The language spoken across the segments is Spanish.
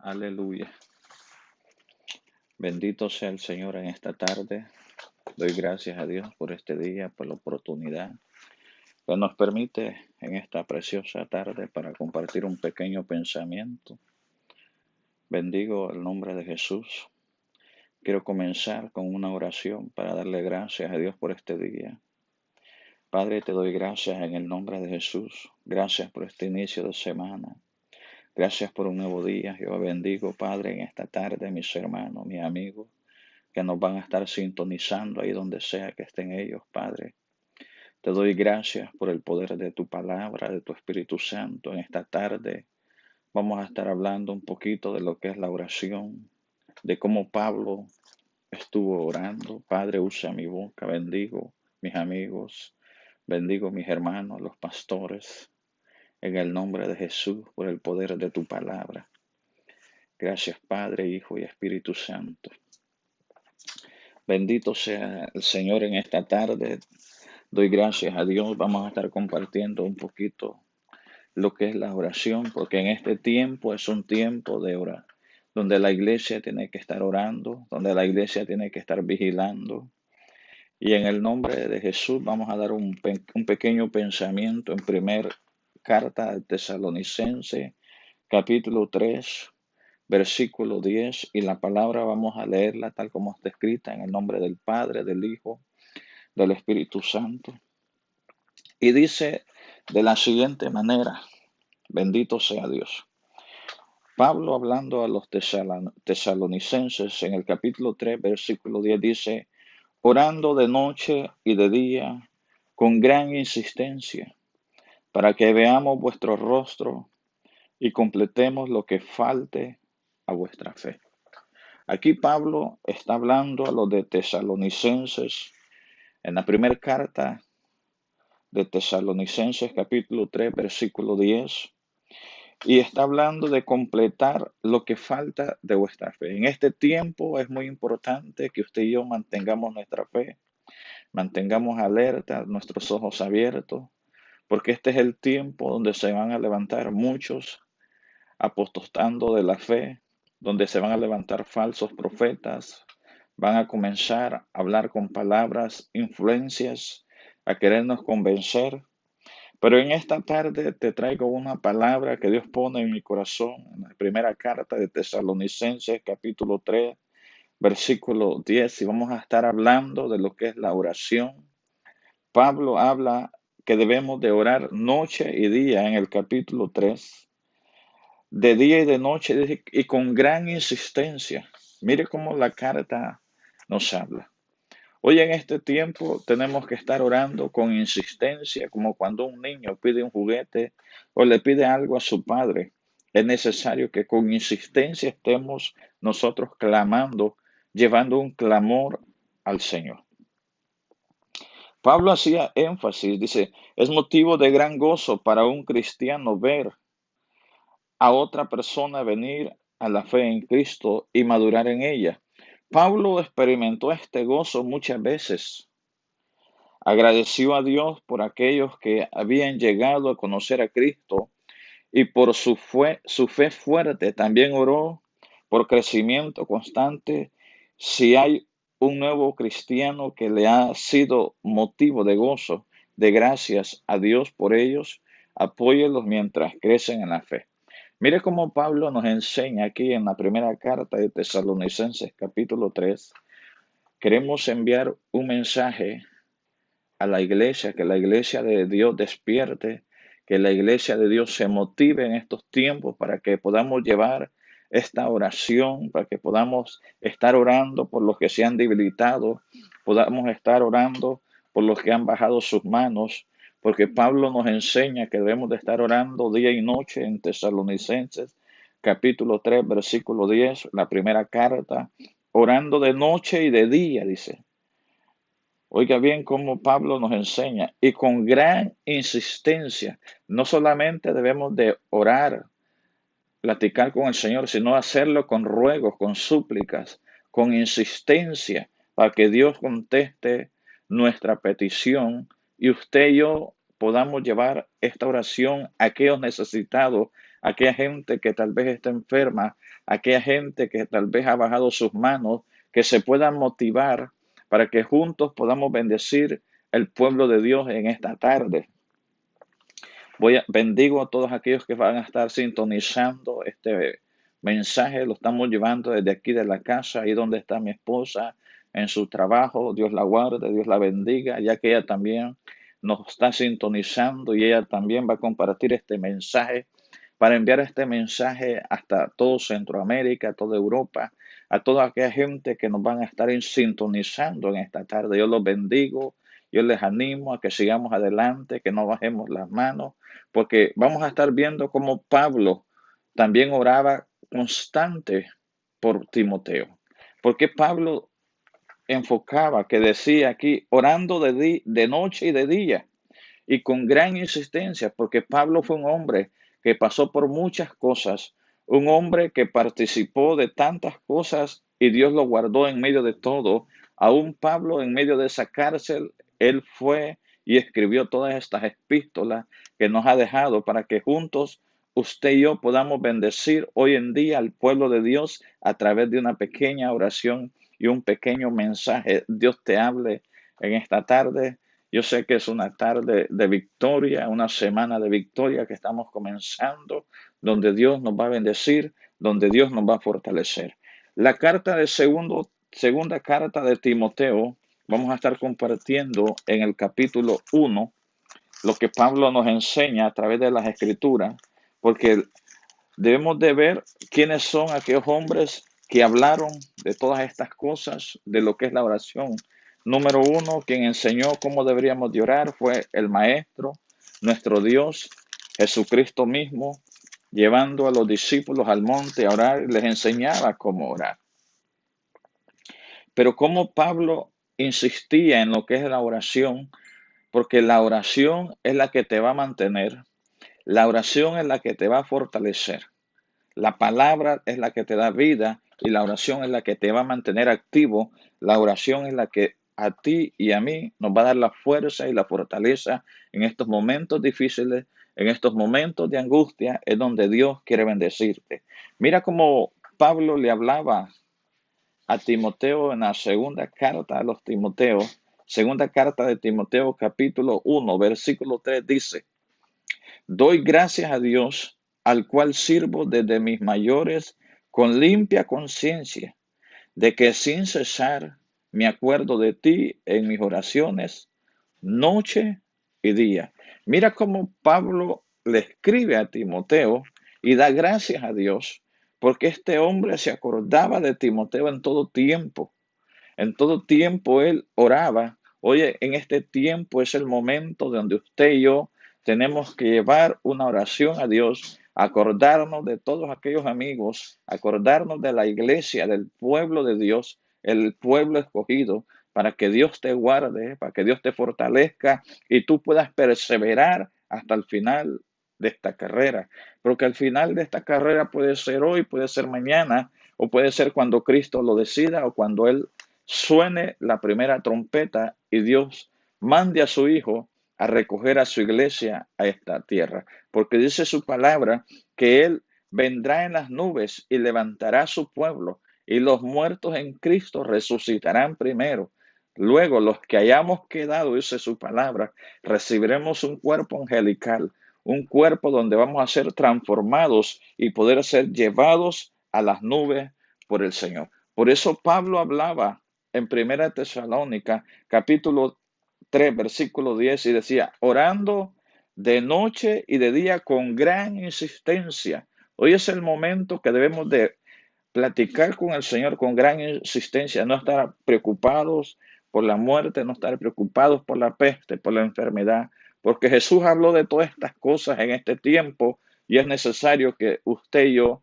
Aleluya. Bendito sea el Señor en esta tarde. Doy gracias a Dios por este día, por la oportunidad que nos permite en esta preciosa tarde para compartir un pequeño pensamiento. Bendigo el nombre de Jesús. Quiero comenzar con una oración para darle gracias a Dios por este día. Padre, te doy gracias en el nombre de Jesús. Gracias por este inicio de semana. Gracias por un nuevo día. Yo bendigo, Padre, en esta tarde mis hermanos, mis amigos, que nos van a estar sintonizando ahí donde sea que estén ellos, Padre. Te doy gracias por el poder de tu palabra, de tu Espíritu Santo. En esta tarde vamos a estar hablando un poquito de lo que es la oración, de cómo Pablo estuvo orando. Padre, usa mi boca, bendigo mis amigos, bendigo mis hermanos, los pastores, en el nombre de Jesús, por el poder de tu palabra. Gracias, Padre, Hijo y Espíritu Santo. Bendito sea el Señor en esta tarde. Doy gracias a Dios. Vamos a estar compartiendo un poquito lo que es la oración, porque en este tiempo es un tiempo de orar, donde la iglesia tiene que estar orando, donde la iglesia tiene que estar vigilando. Y en el nombre de Jesús vamos a dar un pequeño pensamiento en primer carta al Tesalonicense, capítulo 3, versículo 10, y la palabra vamos a leerla tal como está escrita en el nombre del Padre, del Hijo, del Espíritu Santo. Y dice de la siguiente manera: bendito sea Dios. Pablo, hablando a los tesalonicenses en el capítulo 3, versículo 10, dice: orando de noche y de día con gran insistencia, para que veamos vuestro rostro y completemos lo que falte a vuestra fe. Aquí Pablo está hablando a los de tesalonicenses en la primera carta de Tesalonicenses capítulo 3 versículo 10, y está hablando de completar lo que falta de vuestra fe. En este tiempo es muy importante que usted y yo mantengamos nuestra fe, mantengamos alerta, nuestros ojos abiertos, porque este es el tiempo donde se van a levantar muchos apostando de la fe, donde se van a levantar falsos profetas, van a comenzar a hablar con palabras, influencias, a querernos convencer. Pero en esta tarde te traigo una palabra que Dios pone en mi corazón, en la primera carta de Tesalonicenses, capítulo 3, versículo 10, y vamos a estar hablando de lo que es la oración. Pablo habla que debemos de orar noche y día en el capítulo 3, de día y de noche, y con gran insistencia. Mire cómo la carta nos habla. Hoy en este tiempo tenemos que estar orando con insistencia, como cuando un niño pide un juguete o le pide algo a su padre. Es necesario que con insistencia estemos nosotros clamando, llevando un clamor al Señor. Pablo hacía énfasis, dice: es motivo de gran gozo para un cristiano ver a otra persona venir a la fe en Cristo y madurar en ella. Pablo experimentó este gozo muchas veces. Agradeció a Dios por aquellos que habían llegado a conocer a Cristo y por su fe fuerte. También oró por crecimiento constante. Si hay un nuevo cristiano que le ha sido motivo de gozo, de gracias a Dios por ellos, apóyelos mientras crecen en la fe. Mire cómo Pablo nos enseña aquí en la primera carta de Tesalonicenses capítulo 3. Queremos enviar un mensaje a la iglesia, que la iglesia de Dios despierte, que la iglesia de Dios se motive en estos tiempos para que podamos llevar esta oración, para que podamos estar orando por los que se han debilitado, podamos estar orando por los que han bajado sus manos, porque Pablo nos enseña que debemos de estar orando día y noche en Tesalonicenses, capítulo 3, versículo 10, la primera carta, orando de noche y de día, dice. Oiga bien cómo Pablo nos enseña, y con gran insistencia. No solamente debemos de orar, platicar con el Señor, sino hacerlo con ruegos, con súplicas, con insistencia, para que Dios conteste nuestra petición y usted y yo podamos llevar esta oración a aquellos necesitados, aquella gente que tal vez está enferma, aquella gente que tal vez ha bajado sus manos, que se puedan motivar para que juntos podamos bendecir el pueblo de Dios en esta tarde. Bendigo a todos aquellos que van a estar sintonizando este mensaje. Lo estamos llevando desde aquí de la casa, ahí donde está mi esposa, en su trabajo. Dios la guarde, Dios la bendiga, ya que ella también nos está sintonizando y ella también va a compartir este mensaje para enviar este mensaje hasta todo Centroamérica, toda Europa, a toda aquella gente que nos van a estar sintonizando en esta tarde. Yo los bendigo, yo les animo a que sigamos adelante, que no bajemos las manos, porque vamos a estar viendo cómo Pablo también oraba constante por Timoteo. Porque Pablo enfocaba, que decía aquí, orando de noche y de día, y con gran insistencia, porque Pablo fue un hombre que pasó por muchas cosas, un hombre que participó de tantas cosas y Dios lo guardó en medio de todo. Aún Pablo, en medio de esa cárcel, él fue y escribió todas estas epístolas que nos ha dejado para que juntos usted y yo podamos bendecir hoy en día al pueblo de Dios a través de una pequeña oración y un pequeño mensaje. Dios te hable en esta tarde. Yo sé que es una tarde de victoria, una semana de victoria que estamos comenzando, donde Dios nos va a bendecir, donde Dios nos va a fortalecer. La carta de segunda carta de Timoteo, vamos a estar compartiendo en el capítulo 1 lo que Pablo nos enseña a través de las escrituras, porque debemos de ver quiénes son aquellos hombres que hablaron de todas estas cosas, de lo que es la oración. Número uno, quien enseñó cómo deberíamos de orar fue el Maestro, nuestro Dios, Jesucristo mismo, llevando a los discípulos al monte a orar, les enseñaba cómo orar. Pero cómo Pablo insistía en lo que es la oración, porque la oración es la que te va a mantener, la oración es la que te va a fortalecer. La palabra es la que te da vida y la oración es la que te va a mantener activo. La oración es la que a ti y a mí nos va a dar la fuerza y la fortaleza en estos momentos difíciles, en estos momentos de angustia, es donde Dios quiere bendecirte. Mira cómo Pablo le hablaba a Timoteo en la segunda carta a los Timoteos. Segunda carta de Timoteo capítulo 1, versículo 3 dice: Doy gracias a Dios, al cual sirvo desde mis mayores con limpia conciencia, de que sin cesar me acuerdo de ti en mis oraciones, noche y día. Mira cómo Pablo le escribe a Timoteo y da gracias a Dios, porque este hombre se acordaba de Timoteo en todo tiempo. En todo tiempo él oraba. Oye, en este tiempo es el momento donde usted y yo tenemos que llevar una oración a Dios, acordarnos de todos aquellos amigos, acordarnos de la iglesia, del pueblo de Dios, el pueblo escogido, para que Dios te guarde, para que Dios te fortalezca y tú puedas perseverar hasta el final de esta carrera. Porque al final de esta carrera puede ser hoy, puede ser mañana, o puede ser cuando Cristo lo decida o cuando Él suene la primera trompeta y Dios mande a su Hijo a recoger a su iglesia a esta tierra. Porque dice su palabra que Él vendrá en las nubes y levantará a su pueblo, y los muertos en Cristo resucitarán primero. Luego los que hayamos quedado, dice su palabra, recibiremos un cuerpo angelical, un cuerpo donde vamos a ser transformados y poder ser llevados a las nubes por el Señor. Por eso Pablo hablaba en Primera Tesalónica, capítulo 3, versículo 10, y decía, orando de noche y de día con gran insistencia. Hoy es el momento que debemos de platicar con el Señor con gran insistencia, no estar preocupados por la muerte, no estar preocupados por la peste, por la enfermedad, porque Jesús habló de todas estas cosas en este tiempo y es necesario que usted y yo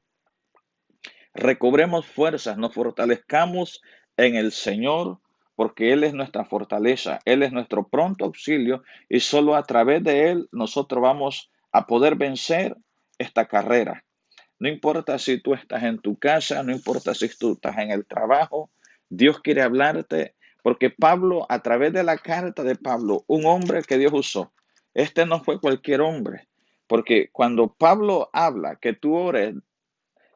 recobremos fuerzas, nos fortalezcamos en el Señor, porque Él es nuestra fortaleza, Él es nuestro pronto auxilio y solo a través de Él nosotros vamos a poder vencer esta carrera. No importa si tú estás en tu casa, no importa si tú estás en el trabajo, Dios quiere hablarte, porque Pablo, a través de la carta de Pablo, un hombre que Dios usó, este no fue cualquier hombre. Porque cuando Pablo habla que tú ores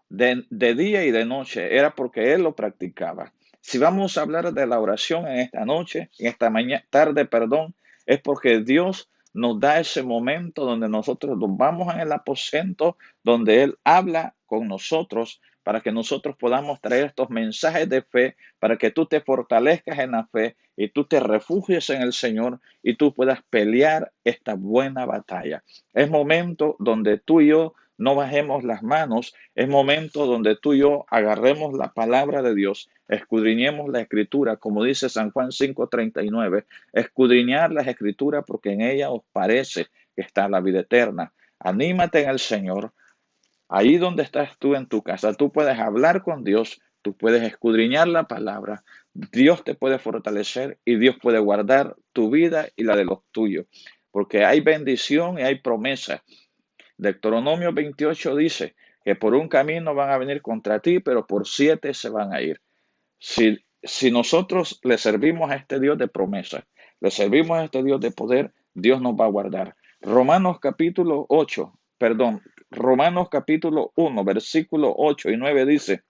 de día y de noche, era porque él lo practicaba. Si vamos a hablar de la oración en esta noche, en esta mañana, tarde, perdón, es porque Dios nos da ese momento donde nosotros nos vamos en el aposento, donde Él habla con nosotros para que nosotros podamos traer estos mensajes de fe, para que tú te fortalezcas en la fe y tú te refugies en el Señor y tú puedas pelear esta buena batalla. Es momento donde tú y yo no bajemos las manos, es momento donde tú y yo agarremos la palabra de Dios, escudriñemos la escritura, como dice San Juan 5:39, escudriñar las escrituras porque en ella os parece que está la vida eterna. Anímate en el Señor. Ahí donde estás tú en tu casa, tú puedes hablar con Dios, tú puedes escudriñar la palabra, Dios te puede fortalecer y Dios puede guardar tu vida y la de los tuyos, porque hay bendición y hay promesa. Deuteronomio 28 dice que por un camino van a venir contra ti, pero por 7 se van a ir. Si nosotros le servimos a este Dios de promesa, le servimos a este Dios de poder, Dios nos va a guardar. Romanos capítulo 1, versículo 8 y 9 dice,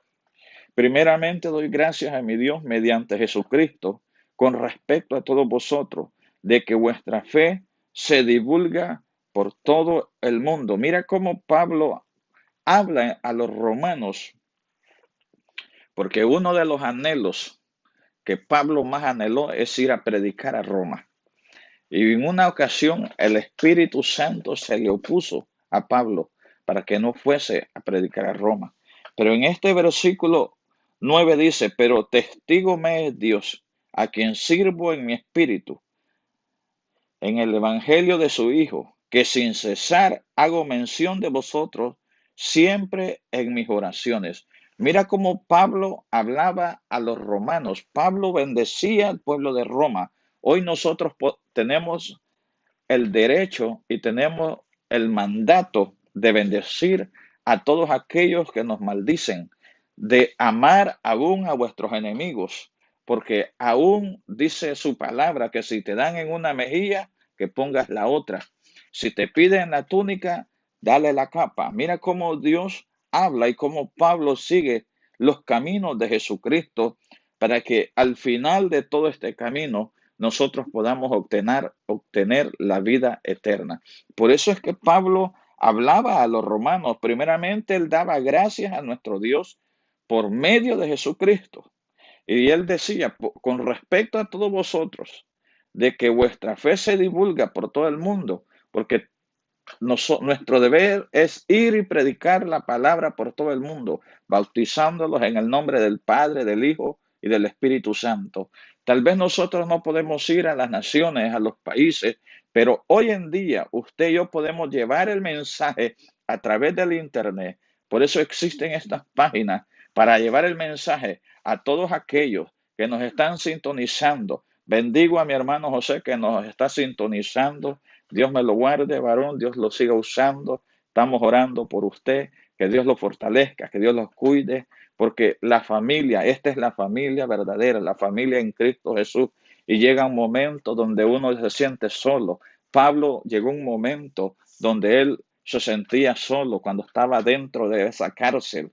primeramente doy gracias a mi Dios mediante Jesucristo con respecto a todos vosotros, de que vuestra fe se divulga por todo el mundo. Mira cómo Pablo habla a los romanos, porque uno de los anhelos que Pablo más anheló es ir a predicar a Roma. Y en una ocasión el Espíritu Santo se le opuso a Pablo para que no fuese a predicar a Roma. Pero en este versículo 9 dice, pero testigo me es Dios, a quien sirvo en mi espíritu, en el Evangelio de su Hijo, que sin cesar hago mención de vosotros siempre en mis oraciones. Mira cómo Pablo hablaba a los romanos. Pablo bendecía al pueblo de Roma. Hoy nosotros tenemos el derecho y tenemos el mandato de bendecir a todos aquellos que nos maldicen, de amar aún a vuestros enemigos, porque aún dice su palabra que si te dan en una mejilla, que pongas la otra. Si te piden la túnica, dale la capa. Mira cómo Dios habla y cómo Pablo sigue los caminos de Jesucristo para que al final de todo este camino nosotros podamos obtener la vida eterna. Por eso es que Pablo hablaba a los romanos. Primeramente, él daba gracias a nuestro Dios por medio de Jesucristo. Y él decía, con respecto a todos vosotros, de que vuestra fe se divulga por todo el mundo, porque nuestro deber es ir y predicar la palabra por todo el mundo, bautizándolos en el nombre del Padre, del Hijo y del Espíritu Santo. Tal vez nosotros no podemos ir a las naciones, a los países, pero hoy en día usted y yo podemos llevar el mensaje a través del Internet. Por eso existen estas páginas para llevar el mensaje a todos aquellos que nos están sintonizando. Bendigo a mi hermano José que nos está sintonizando. Dios me lo guarde, varón, Dios lo siga usando. Estamos orando por usted, que Dios lo fortalezca, que Dios lo cuide, porque la familia, esta es la familia verdadera, la familia en Cristo Jesús. Y llega un momento donde uno se siente solo. Pablo llegó un momento donde él se sentía solo cuando estaba dentro de esa cárcel.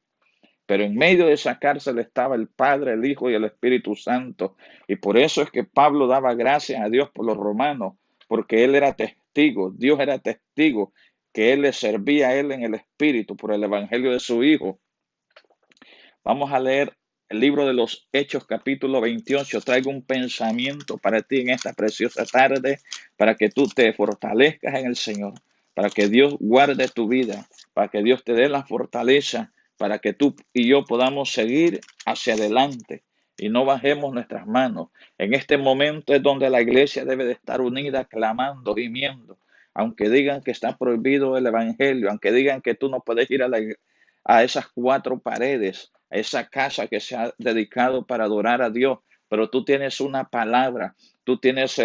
Pero en medio de esa cárcel estaba el Padre, el Hijo y el Espíritu Santo. Y por eso es que Pablo daba gracias a Dios por los romanos, porque él era testigo, Dios era testigo, que él le servía a él en el Espíritu por el Evangelio de su Hijo. Vamos a leer el libro de los Hechos, capítulo 28. Traigo un pensamiento para ti en esta preciosa tarde, para que tú te fortalezcas en el Señor, para que Dios guarde tu vida, para que Dios te dé la fortaleza, para que tú y yo podamos seguir hacia adelante y no bajemos nuestras manos. En este momento es donde la iglesia debe de estar unida, clamando, gimiendo. Aunque digan que está prohibido el evangelio, aunque digan que tú no puedes ir a esas 4 paredes, a esa casa que se ha dedicado para adorar a Dios, pero tú tienes una palabra, tú tienes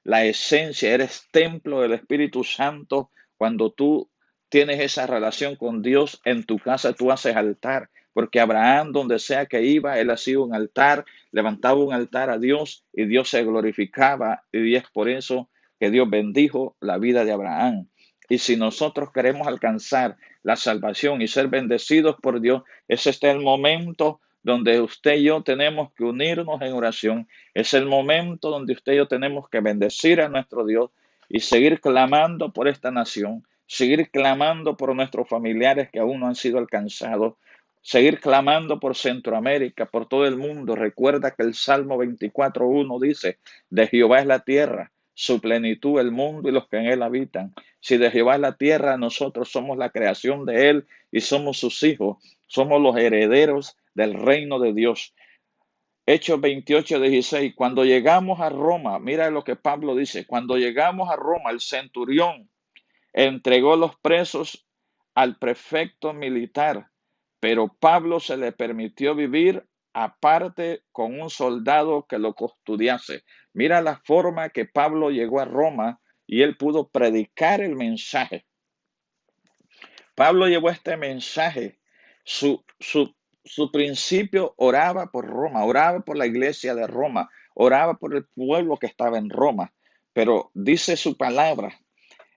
la esencia, eres templo del Espíritu Santo. Cuando tú tienes esa relación con Dios en tu casa, tú haces altar, porque Abraham, donde sea que iba, él hacía un altar, levantaba un altar a Dios y Dios se glorificaba, y es por eso que Dios bendijo la vida de Abraham. Y si nosotros queremos alcanzar la salvación y ser bendecidos por Dios, ese es el momento donde usted y yo tenemos que unirnos en oración. Es el momento donde usted y yo tenemos que bendecir a nuestro Dios y seguir clamando por esta nación, seguir clamando por nuestros familiares que aún no han sido alcanzados, seguir clamando por Centroamérica, por todo el mundo. Recuerda que el Salmo 24:1 dice, de Jehová es la tierra, su plenitud, el mundo y los que en él habitan. Si de Jehová es la tierra, nosotros somos la creación de él y somos sus hijos, somos los herederos del reino de Dios. Hechos 28:16, cuando llegamos a Roma, mira lo que Pablo dice, cuando llegamos a Roma, el centurión entregó los presos al prefecto militar, pero Pablo se le permitió vivir aparte con un soldado que lo custodiase. Mira la forma que Pablo llegó a Roma y él pudo predicar el mensaje. Pablo llevó este mensaje. Su principio oraba por Roma, oraba por la iglesia de Roma, oraba por el pueblo que estaba en Roma. Pero dice su palabra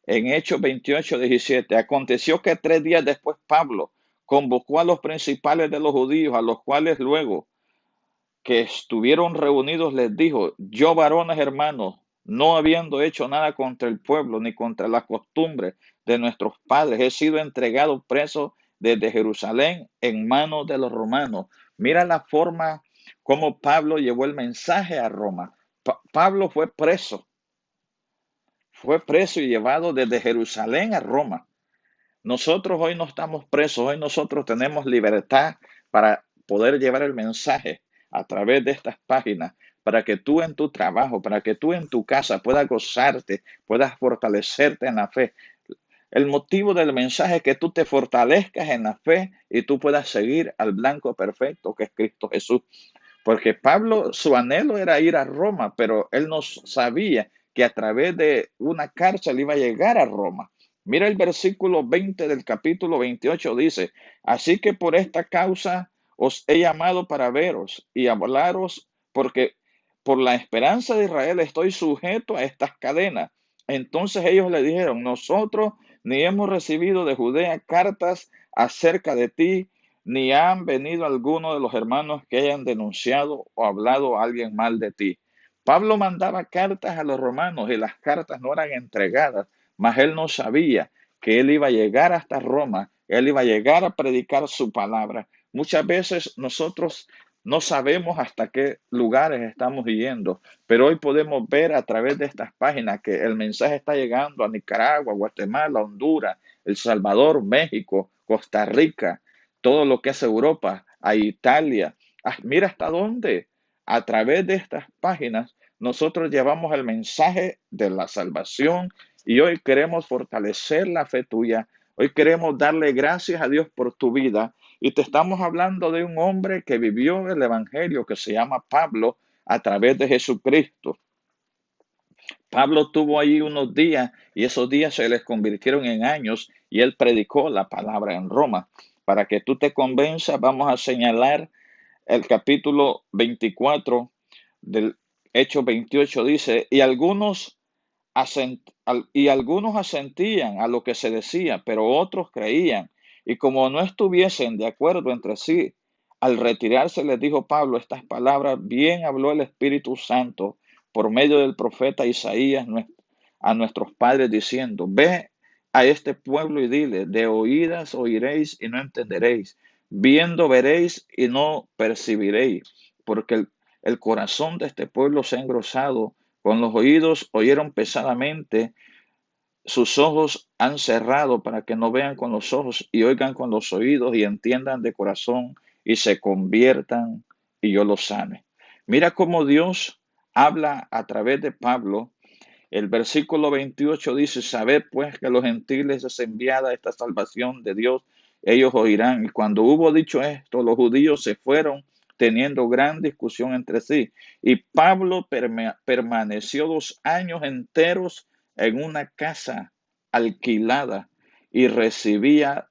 en Hechos 28:17, aconteció que 3 días después Pablo convocó a los principales de los judíos, a los cuales luego que estuvieron reunidos les dijo, yo varones hermanos, no habiendo hecho nada contra el pueblo ni contra las costumbres de nuestros padres, he sido entregado preso desde Jerusalén en manos de los romanos. Mira la forma como Pablo llevó el mensaje a Roma. Pablo fue preso y llevado desde Jerusalén a Roma. Nosotros hoy no estamos presos, hoy nosotros tenemos libertad para poder llevar el mensaje a través de estas páginas, para que tú en tu trabajo, para que tú en tu casa puedas gozarte, puedas fortalecerte en la fe. El motivo del mensaje es que tú te fortalezcas en la fe y tú puedas seguir al blanco perfecto que es Cristo Jesús. Porque Pablo, su anhelo era ir a Roma, pero él no sabía que a través de una cárcel iba a llegar a Roma. Mira el versículo 20 del capítulo 28, dice, así que por esta causa os he llamado para veros y hablaros, porque por la esperanza de Israel estoy sujeto a estas cadenas. Entonces ellos le dijeron, nosotros ni hemos recibido de Judea cartas acerca de ti, ni han venido algunos de los hermanos que hayan denunciado o hablado a alguien mal de ti. Pablo mandaba cartas a los romanos y las cartas no eran entregadas, mas él no sabía que él iba a llegar hasta Roma, él iba a llegar a predicar su palabra. Muchas veces nosotros no sabemos hasta qué lugares estamos yendo, pero hoy podemos ver a través de estas páginas que el mensaje está llegando a Nicaragua, Guatemala, Honduras, El Salvador, México, Costa Rica, todo lo que es Europa, a Italia. Mira hasta dónde. A través de estas páginas nosotros llevamos el mensaje de la salvación y hoy queremos fortalecer la fe tuya. Hoy queremos darle gracias a Dios por tu vida y te estamos hablando de un hombre que vivió el evangelio que se llama Pablo a través de Jesucristo. Pablo tuvo ahí unos días y esos días se les convirtieron en años y él predicó la palabra en Roma. Para que tú te convenzas, vamos a señalar el capítulo 24 del Hecho 28 dice, y algunos asentían a lo que se decía, pero otros creían. Y como no estuviesen de acuerdo entre sí, al retirarse les dijo Pablo estas palabras, bien habló el Espíritu Santo por medio del profeta Isaías a nuestros padres diciendo, ve a este pueblo y dile, de oídas oiréis y no entenderéis, viendo veréis y no percibiréis, porque el corazón de este pueblo se ha engrosado, con los oídos oyeron pesadamente, sus ojos han cerrado para que no vean con los ojos y oigan con los oídos y entiendan de corazón y se conviertan y yo los sane. Mira cómo Dios habla a través de Pablo. El versículo 28 dice, sabed pues que a los gentiles es enviada esta salvación de Dios, ellos oirán. Y cuando hubo dicho esto, los judíos se fueron teniendo gran discusión entre sí. Y Pablo permaneció 2 años enteros en una casa alquilada y recibía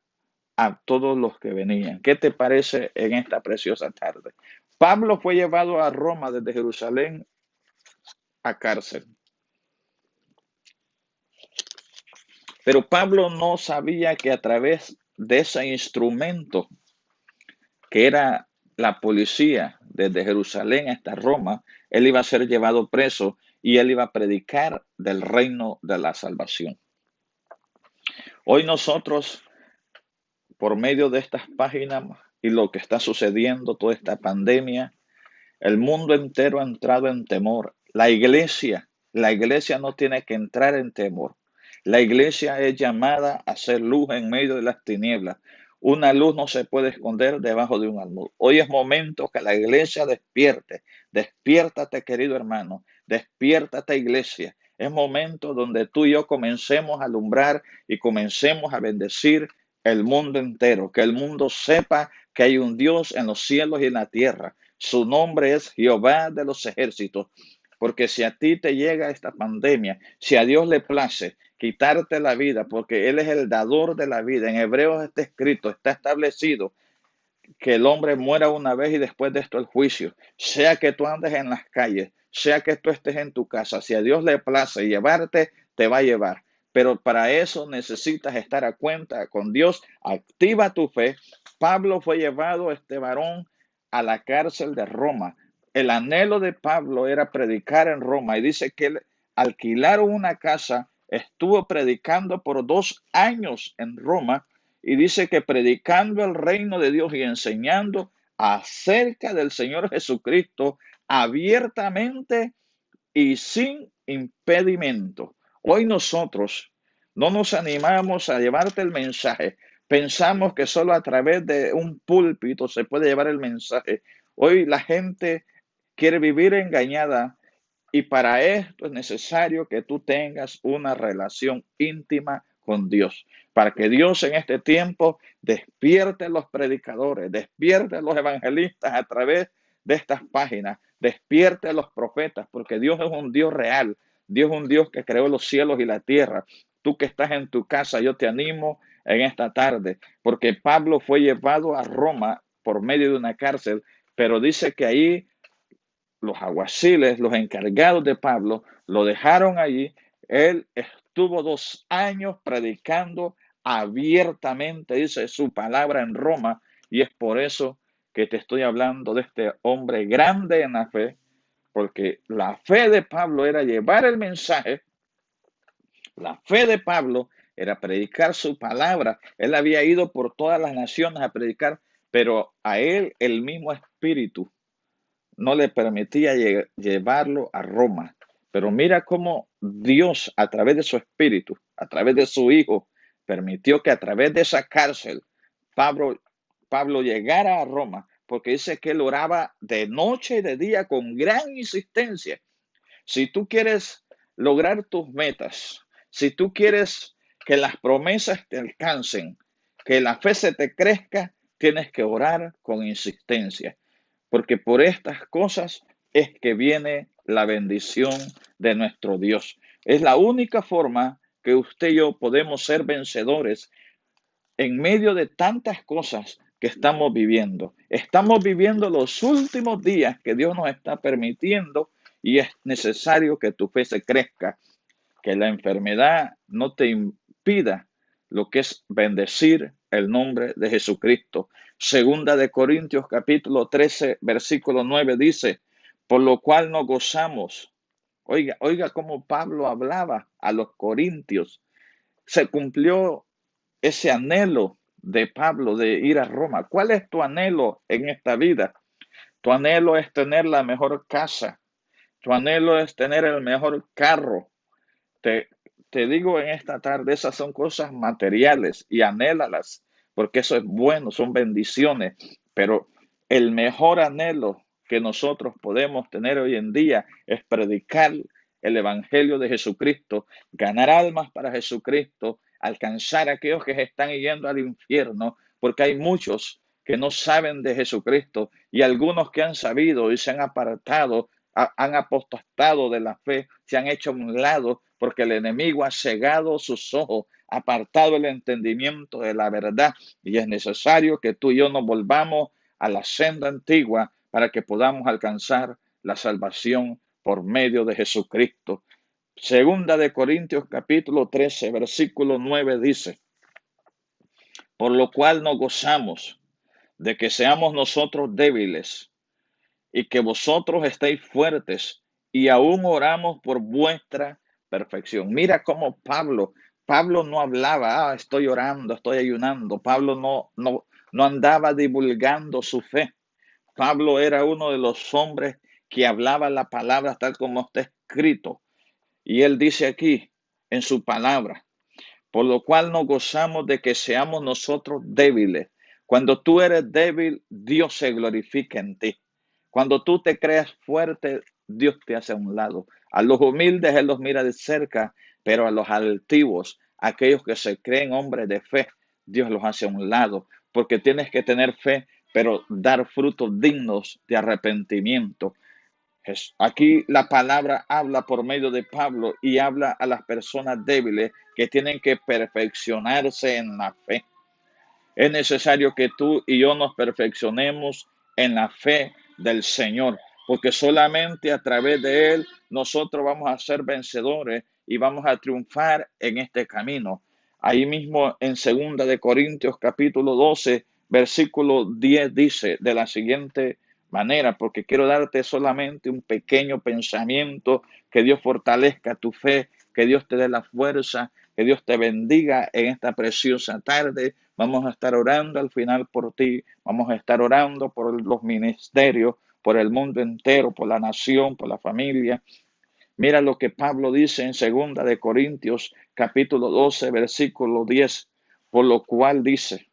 a todos los que venían. ¿Qué te parece en esta preciosa tarde? Pablo fue llevado a Roma desde Jerusalén a cárcel. Pero Pablo no sabía que a través de ese instrumento que era la policía desde Jerusalén hasta Roma, él iba a ser llevado preso y él iba a predicar del reino de la salvación. Hoy nosotros, por medio de estas páginas y lo que está sucediendo, toda esta pandemia, el mundo entero ha entrado en temor. La iglesia no tiene que entrar en temor. La iglesia es llamada a ser luz en medio de las tinieblas. Una luz no se puede esconder debajo de un almud. Hoy es momento que la iglesia despierte. Despiértate, querido hermano. Despiértate, iglesia. Es momento donde tú y yo comencemos a alumbrar y comencemos a bendecir el mundo entero. Que el mundo sepa que hay un Dios en los cielos y en la tierra. Su nombre es Jehová de los ejércitos. Porque si a ti te llega esta pandemia, si a Dios le place quitarte la vida, porque Él es el dador de la vida. En Hebreos está escrito, está establecido que el hombre muera una vez y después de esto el juicio. Sea que tú andes en las calles, sea que tú estés en tu casa, si a Dios le place llevarte, te va a llevar. Pero para eso necesitas estar a cuenta con Dios. Activa tu fe. Pablo fue llevado, este varón, a la cárcel de Roma. El anhelo de Pablo era predicar en Roma y dice que él alquilaron una casa, estuvo predicando por 2 años en Roma y dice que predicando el reino de Dios y enseñando acerca del Señor Jesucristo abiertamente y sin impedimento. Hoy nosotros no nos animamos a llevarte el mensaje. Pensamos que solo a través de un púlpito se puede llevar el mensaje. Hoy la gente quiere vivir engañada y para esto es necesario que tú tengas una relación íntima con Dios. Para que Dios en este tiempo despierte a los predicadores, despierte a los evangelistas a través de estas páginas, despierte a los profetas, porque Dios es un Dios real. Dios es un Dios que creó los cielos y la tierra. Tú que estás en tu casa, yo te animo en esta tarde, porque Pablo fue llevado a Roma por medio de una cárcel, pero dice que ahí los alguaciles, los encargados de Pablo, lo dejaron allí. Él estuvo 2 años predicando abiertamente, dice su palabra en Roma, y es por eso que te estoy hablando de este hombre grande en la fe, porque la fe de Pablo era llevar el mensaje, la fe de Pablo era predicar su palabra. Él había ido por todas las naciones a predicar, pero a él el mismo espíritu no le permitía llevarlo a Roma. Pero mira cómo Dios, a través de su espíritu, a través de su hijo, permitió que a través de esa cárcel Pablo llegara a Roma, porque dice que él oraba de noche y de día con gran insistencia. Si tú quieres lograr tus metas, si tú quieres que las promesas te alcancen, que la fe se te crezca, tienes que orar con insistencia, porque por estas cosas es que viene la bendición de nuestro Dios. Es la única forma que usted y yo podemos ser vencedores en medio de tantas cosas que estamos viviendo. Estamos viviendo los últimos días que Dios nos está permitiendo y es necesario que tu fe se crezca, que la enfermedad no te impida lo que es bendecir el nombre de Jesucristo. Segunda de Corintios capítulo 13, versículo 9 dice, por lo cual nos gozamos. Oiga cómo Pablo hablaba a los corintios. Se cumplió ese anhelo de Pablo de ir a Roma. ¿Cuál es tu anhelo en esta vida? Tu anhelo es tener la mejor casa. Tu anhelo es tener el mejor carro. Te, te digo en esta tarde, esas son cosas materiales y anhélalas, porque eso es bueno, son bendiciones, pero el mejor anhelo que nosotros podemos tener hoy en día es predicar el Evangelio de Jesucristo, ganar almas para Jesucristo, alcanzar a aquellos que se están yendo al infierno, porque hay muchos que no saben de Jesucristo y algunos que han sabido y se han apartado, han apostatado de la fe, se han hecho a un lado porque el enemigo ha cegado sus ojos, ha apartado el entendimiento de la verdad y es necesario que tú y yo nos volvamos a la senda antigua para que podamos alcanzar la salvación por medio de Jesucristo. Segunda de Corintios capítulo 13, versículo 9 dice, por lo cual nos gozamos de que seamos nosotros débiles y que vosotros estéis fuertes y aún oramos por vuestra perfección. Mira cómo Pablo no hablaba, estoy orando, estoy ayunando. Pablo no andaba divulgando su fe. Pablo era uno de los hombres que hablaba la palabra tal como está escrito. Y él dice aquí en su palabra, por lo cual nos gozamos de que seamos nosotros débiles. Cuando tú eres débil, Dios se glorifica en ti. Cuando tú te creas fuerte, Dios te hace a un lado. A los humildes Él los mira de cerca, pero a los altivos, aquellos que se creen hombres de fe, Dios los hace a un lado, porque tienes que tener fe, pero dar frutos dignos de arrepentimiento. Aquí la palabra habla por medio de Pablo y habla a las personas débiles que tienen que perfeccionarse en la fe. Es necesario que tú y yo nos perfeccionemos en la fe del Señor, porque solamente a través de Él nosotros vamos a ser vencedores y vamos a triunfar en este camino. Ahí mismo en 2 de Corintios capítulo 12, versículo 10 dice de la siguiente manera, porque quiero darte solamente un pequeño pensamiento, que Dios fortalezca tu fe, que Dios te dé la fuerza, que Dios te bendiga en esta preciosa tarde. Vamos a estar orando al final por ti, vamos a estar orando por los ministerios, por el mundo entero, por la nación, por la familia. Mira lo que Pablo dice en 2 de Corintios capítulo 12, versículo 10, por lo cual dice,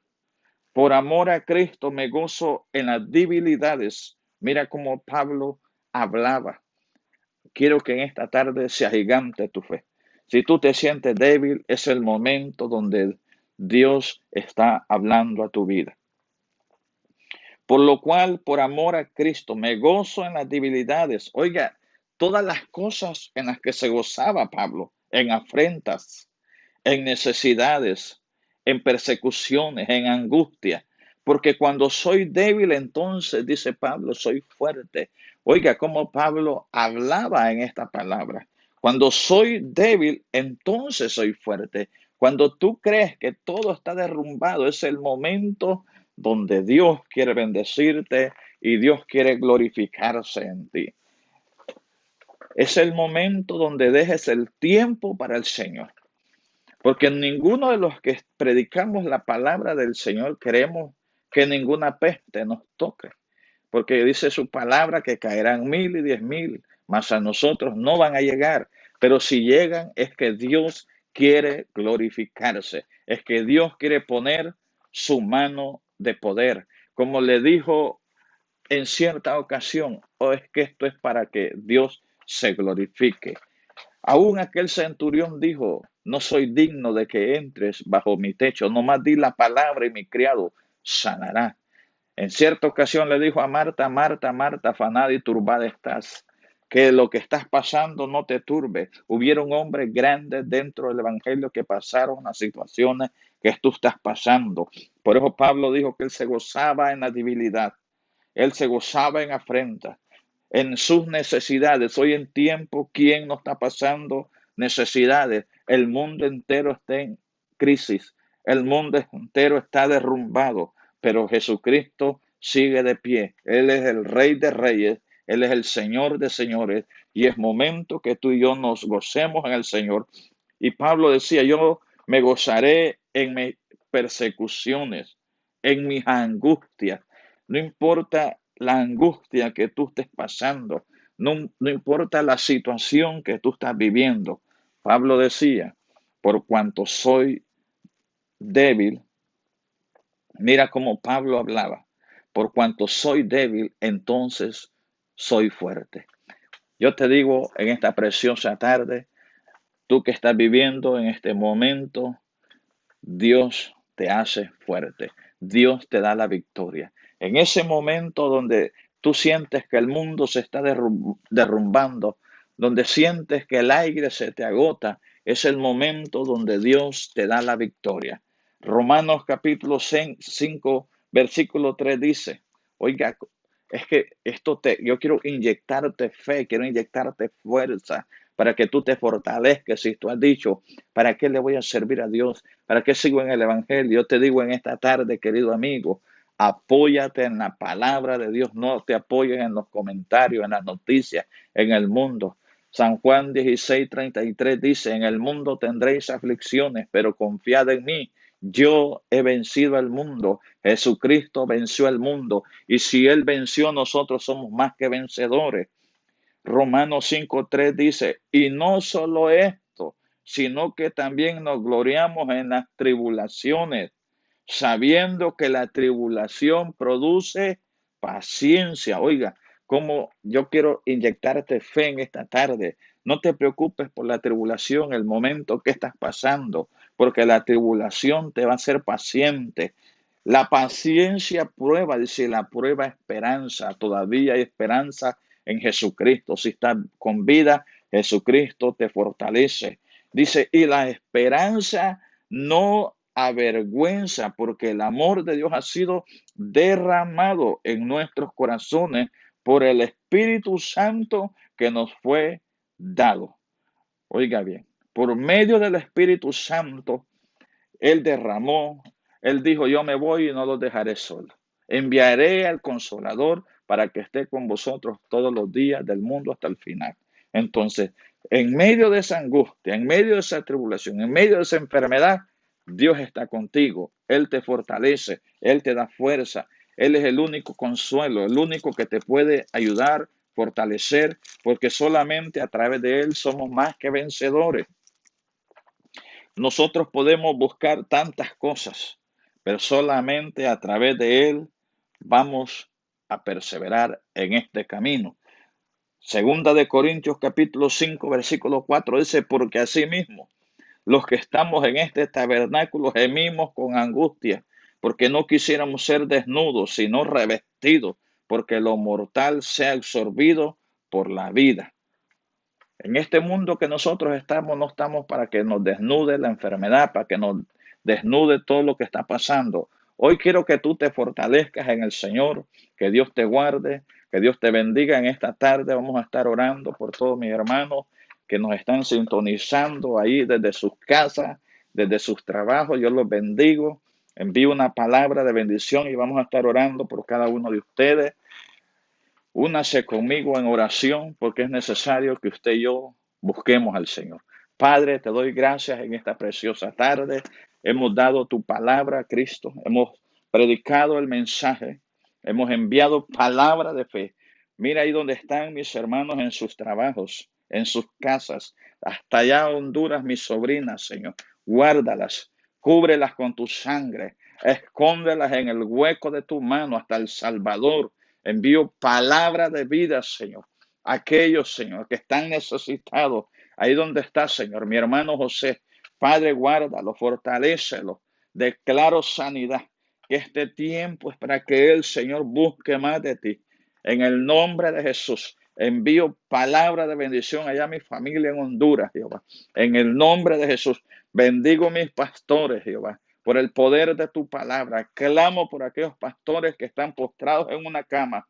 por amor a Cristo me gozo en las debilidades. Mira cómo Pablo hablaba. Quiero que en esta tarde se agigante tu fe. Si tú te sientes débil, es el momento donde Dios está hablando a tu vida. Por lo cual, por amor a Cristo, me gozo en las debilidades. Oiga, todas las cosas en las que se gozaba Pablo, en afrentas, en necesidades, en persecuciones, en angustia. Porque cuando soy débil, entonces, dice Pablo, soy fuerte. Oiga, cómo Pablo hablaba en esta palabra. Cuando soy débil, entonces soy fuerte. Cuando tú crees que todo está derrumbado, es el momento donde Dios quiere bendecirte y Dios quiere glorificarse en ti. Es el momento donde dejes el tiempo para el Señor. Porque ninguno de los que predicamos la palabra del Señor queremos que ninguna peste nos toque. Porque dice su palabra que caerán 1,000 y 10,000, mas a nosotros no van a llegar. Pero si llegan es que Dios quiere glorificarse, es que Dios quiere poner su mano de poder. Como le dijo en cierta ocasión, o es que esto es para que Dios se glorifique. Aún aquel centurión dijo, no soy digno de que entres bajo mi techo, nomás di la palabra y mi criado sanará. En cierta ocasión le dijo a Marta, Marta, Marta, afanada y turbada estás, que lo que estás pasando no te turbe. Hubieron hombres grandes dentro del evangelio que pasaron las situaciones que tú estás pasando. Por eso Pablo dijo que él se gozaba en la debilidad, él se gozaba en afrenta, en sus necesidades. Hoy en tiempo, ¿quién no está pasando necesidades? El mundo entero está en crisis, el mundo entero está derrumbado, pero Jesucristo sigue de pie. Él es el Rey de Reyes, Él es el Señor de Señores, y es momento que tú y yo nos gocemos en el Señor. Y Pablo decía, yo me gozaré en mis persecuciones, en mis angustias. No importa la angustia que tú estés pasando, no importa la situación que tú estás viviendo. Pablo decía, por cuanto soy débil, mira cómo Pablo hablaba, por cuanto soy débil, entonces soy fuerte. Yo te digo en esta preciosa tarde, tú que estás viviendo en este momento, Dios te hace fuerte. Dios te da la victoria. En ese momento donde tú sientes que el mundo se está derrumbando, donde sientes que el aire se te agota, es el momento donde Dios te da la victoria. Romanos capítulo 5, versículo 3 dice, oiga, es que yo quiero inyectarte fe, quiero inyectarte fuerza para que tú te fortalezcas. Si tú has dicho, ¿para qué le voy a servir a Dios? ¿Para qué sigo en el Evangelio? Yo te digo en esta tarde, querido amigo, apóyate en la palabra de Dios, no te apoyes en los comentarios, en las noticias, en el mundo. San Juan 16:33 dice, en el mundo tendréis aflicciones, pero confiad en mí. Yo he vencido al mundo. Jesucristo venció al mundo. Y si Él venció, nosotros somos más que vencedores. Romanos 5:3 dice, y no solo esto, sino que también nos gloriamos en las tribulaciones, sabiendo que la tribulación produce paciencia. Oiga, como yo quiero inyectarte fe en esta tarde. No te preocupes por la tribulación, el momento que estás pasando, porque la tribulación te va a hacer paciente. La paciencia prueba, dice, la prueba esperanza. Todavía hay esperanza en Jesucristo. Si estás con vida, Jesucristo te fortalece. Dice, y la esperanza no avergüenza, porque el amor de Dios ha sido derramado en nuestros corazones por el Espíritu Santo que nos fue dado. Oiga bien, por medio del Espíritu Santo, Él derramó, Él dijo, yo me voy y no los dejaré solos. Enviaré al Consolador para que esté con vosotros todos los días del mundo hasta el final. Entonces, en medio de esa angustia, en medio de esa tribulación, en medio de esa enfermedad, Dios está contigo. Él te fortalece, Él te da fuerza. Él es el único consuelo, el único que te puede ayudar, fortalecer, porque solamente a través de Él somos más que vencedores. Nosotros podemos buscar tantas cosas, pero solamente a través de Él vamos a perseverar en este camino. Segunda de Corintios capítulo 5 versículo 4 dice, porque asimismo los que estamos en este tabernáculo gemimos con angustia, porque no quisiéramos ser desnudos, sino revestidos, porque lo mortal sea absorbido por la vida. En este mundo que nosotros estamos, no estamos para que nos desnude la enfermedad, para que nos desnude todo lo que está pasando. Hoy quiero que tú te fortalezcas en el Señor, que Dios te guarde, que Dios te bendiga en esta tarde. Vamos a estar orando por todos mis hermanos que nos están sintonizando ahí desde sus casas, desde sus trabajos. Yo los bendigo. Envío una palabra de bendición y vamos a estar orando por cada uno de ustedes. Únase conmigo en oración porque es necesario que usted y yo busquemos al Señor. Padre, te doy gracias en esta preciosa tarde. Hemos dado tu palabra, Cristo. Hemos predicado el mensaje. Hemos enviado palabra de fe. Mira ahí donde están mis hermanos en sus trabajos, en sus casas. Hasta allá Honduras, mis sobrinas, Señor. Guárdalas, cúbrelas con tu sangre. Escóndelas en el hueco de tu mano hasta El Salvador. Envío palabra de vida, Señor. Aquellos, Señor, que están necesitados. Ahí donde está, Señor, mi hermano José. Padre, guárdalo, fortalécelo. Declaro sanidad. Que este tiempo es para que el Señor busque más de ti. En el nombre de Jesús. Envío palabra de bendición allá a mi familia en Honduras, Jehová. En el nombre de Jesús. Bendigo mis pastores, Jehová. Por el poder de tu palabra, clamo por aquellos pastores que están postrados en una cama.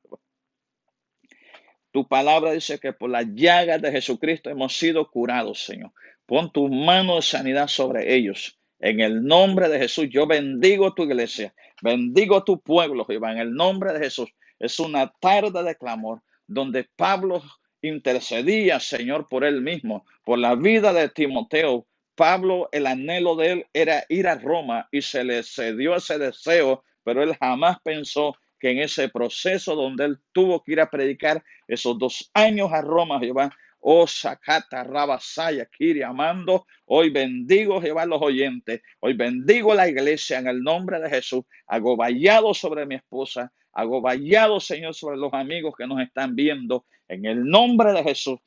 Tu palabra dice que por las llagas de Jesucristo hemos sido curados, Señor. Pon tu mano de sanidad sobre ellos. En el nombre de Jesús, yo bendigo tu iglesia, bendigo tu pueblo, Jehová, en el nombre de Jesús. Es una tarde de clamor donde Pablo intercedía, Señor, por él mismo, por la vida de Timoteo. Pablo, el anhelo de él era ir a Roma y se le cedió ese deseo, pero él jamás pensó que en ese proceso donde él tuvo que ir a predicar esos 2 años a Roma, Jehová, oh, Sacata, Rabasaya, Kiri, amando, hoy bendigo, Jehová, los oyentes, hoy bendigo la iglesia en el nombre de Jesús, hago vallado sobre mi esposa, hago vallado, Señor, sobre los amigos que nos están viendo, en el nombre de Jesús.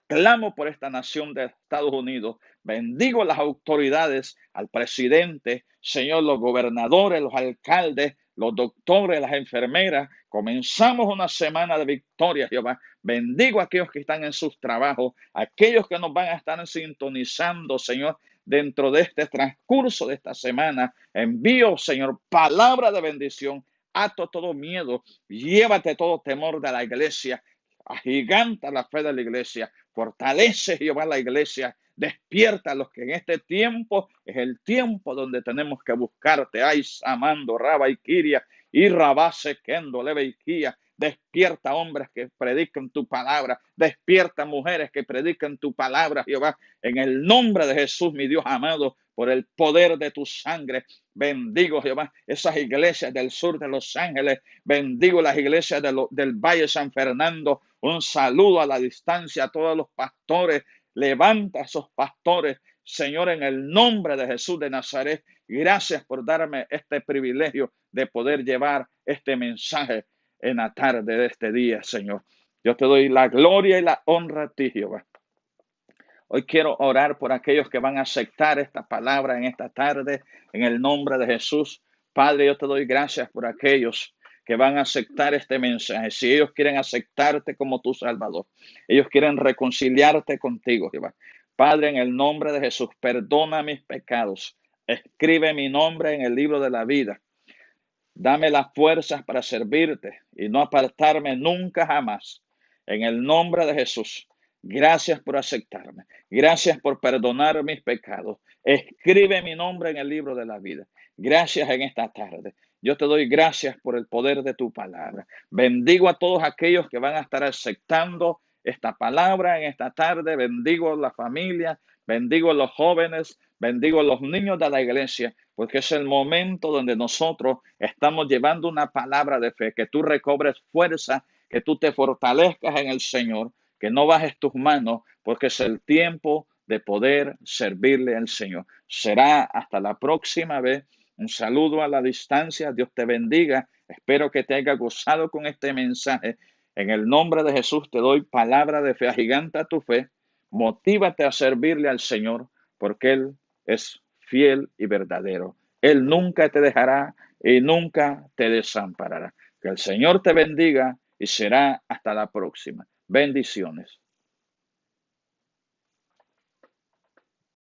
Clamo por esta nación de Estados Unidos. Bendigo las autoridades, al presidente, Señor, los gobernadores, los alcaldes, los doctores, las enfermeras. Comenzamos una semana de victoria, Jehová. Bendigo a aquellos que están en sus trabajos, aquellos que nos van a estar sintonizando, Señor, dentro de este transcurso de esta semana. Envío, Señor, palabra de bendición. Ato todo miedo, llévate todo temor de la iglesia. agiganta la fe de la iglesia, fortalece, Jehová, la iglesia, despierta a los que en este tiempo es el tiempo donde tenemos que buscarte. Ay, Samando, Raba y Kiria, y Rabase, Kendo, Leve y Kia. Despierta hombres que predican tu palabra. Despierta mujeres que predican tu palabra, Jehová. En el nombre de Jesús, mi Dios amado, por el poder de tu sangre. Bendigo, Jehová, esas iglesias del sur de Los Ángeles. Bendigo las iglesias del Valle San Fernando. Un saludo a la distancia a todos los pastores. Levanta a esos pastores, Señor, en el nombre de Jesús de Nazaret. Gracias por darme este privilegio de poder llevar este mensaje en la tarde de este día, Señor. Yo te doy la gloria y la honra a ti, Jehová. Hoy quiero orar por aquellos que van a aceptar esta palabra en esta tarde, en el nombre de Jesús. Padre, yo te doy gracias por aquellos que van a aceptar este mensaje. Si ellos quieren aceptarte como tu Salvador, ellos quieren reconciliarte contigo, Jehová. Padre, en el nombre de Jesús, perdona mis pecados. Escribe mi nombre en el libro de la vida. Dame las fuerzas para servirte y no apartarme nunca jamás. En el nombre de Jesús, gracias por aceptarme. Gracias por perdonar mis pecados. Escribe mi nombre en el libro de la vida. Gracias en esta tarde. Yo te doy gracias por el poder de tu palabra. Bendigo a todos aquellos que van a estar aceptando esta palabra en esta tarde. Bendigo a la familia, bendigo a los jóvenes, bendigo a los niños de la iglesia, porque es el momento donde nosotros estamos llevando una palabra de fe, que tú recobres fuerza, que tú te fortalezcas en el Señor, que no bajes tus manos, porque es el tiempo de poder servirle al Señor. Será hasta la próxima vez. Un saludo a la distancia. Dios te bendiga. Espero que te haya gozado con este mensaje. En el nombre de Jesús te doy palabra de fe. Agiganta tu fe. Motívate a servirle al Señor, porque Él es fiel y verdadero. Él nunca te dejará y nunca te desamparará. Que el Señor te bendiga y será hasta la próxima. Bendiciones.